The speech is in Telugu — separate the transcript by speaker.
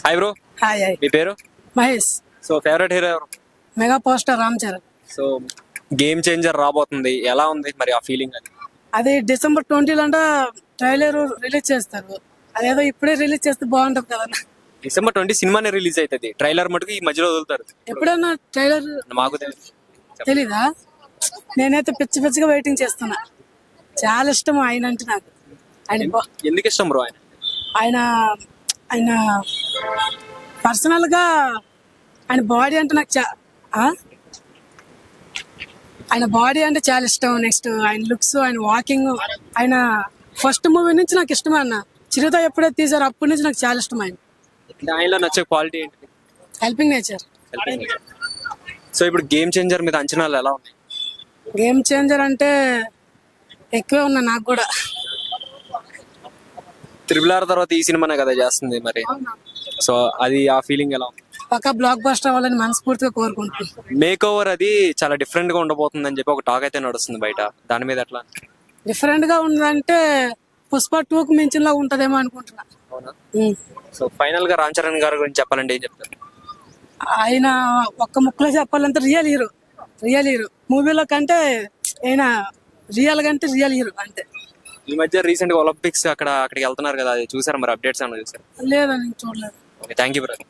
Speaker 1: హాయ్ బ్రో,
Speaker 2: హాయ్ హాయ్
Speaker 1: మీ పేరు?
Speaker 2: మహేష్.
Speaker 1: సో ఫేవరెట్ హీరో ఎవరు?
Speaker 2: Mega power star Ram Charan.
Speaker 1: So game changer రాబోతుంది, ఎలా ఉంది మరి ఆ ఫీలింగ్?
Speaker 2: అది December 20 ట్రైలర్ రిలీజ్ చేస్తారు. అదేదో ఇప్పుడే రిలీజ్ చేస్తే బాగుంటది కదా.
Speaker 1: December 20 సినిమానే రిలీజ్ అవుతుంది, ట్రైలర్ మటుకు ఈ మధ్యలో వదులుతారు.
Speaker 2: ఎప్పుడన్నా ట్రైలర్
Speaker 1: మాకు తెలియదు.
Speaker 2: తెలీదా? నేనైతే పిచ్చి పిచ్చిగా వెయిటింగ్ చేస్తున్నా. చాలా ఇష్టం ఆయన అంటే నాకు.
Speaker 1: ఎందుకు ఇష్టం బ్రో ఆయన?
Speaker 2: ఆయన ఆయన పర్సనల్ గా ఆయన బాడీ అంటే నాకు ఆయన బాడీ అంటే చాలా ఇష్టం. నెక్స్ట్ ఆయన లుక్స్, ఆయన వాకింగ్, ఆయన ఫస్ట్ మూవీ నుంచి నాకు ఇష్టం. అన్న చిరుత ఎప్పుడైతే తీసారో అప్పటి నుంచి నాకు చాలా ఇష్టం ఆయన.
Speaker 1: ఆయనలో నచ్చే క్వాలిటీ ఏంటి?
Speaker 2: Helping nature.
Speaker 1: సో ఇప్పుడు గేమ్ చేంజర్ మీద అంచనాలు ఎలా ఉన్నాయి?
Speaker 2: గేమ్ చేంజర్ అంటే ఎక్కువే ఉన్నా నాకు కూడా.
Speaker 1: RRR తర్వాత ఈ సినిమానే కదా చేస్తుంది మరి, సో అది ఆ ఫీలింగ్ ఎలా ఉంది?
Speaker 2: పక్కా బ్లాక్ బస్టర్ అవ్వాలని మనస్ఫూర్తిగా కోరుకుంటున్నాను.
Speaker 1: మేక్ ఓవర్ అది చాలా డిఫరెంట్ గా ఉండబోతుంది అని చెప్పి ఒక టాక్ అయితే నడుస్తుంది బయట, దాని మీద ఎట్లా?
Speaker 2: డిఫరెంట్ గా ఉందంటే పుష్ప 2కు మించినలా ఉంటదేమో అనుకుంటున్నా.
Speaker 1: అవునా? సో ఫైనల్ గా రామ్ చరణ్ గారి గురించి చెప్పాలంటే ఏం చెప్తారు?
Speaker 2: ఆయన ఒక్క ముక్కలో చెప్పాలంటే రియల్ హీరో. రియల్ హీరో మూవీలో కంటే ఆయన రియల్ గా అంటే రియల్ హీరో అంతే.
Speaker 1: ఈ మధ్య రీసెంట్ గా ఒలింపిక్స్ అక్కడికి వెళ్తున్నారు కదా, అది చూసారు మరి? అప్డేట్స్ అన్న చూసారు?
Speaker 2: లేదా నేను చూడలేదు.
Speaker 1: Okay, thank you brother.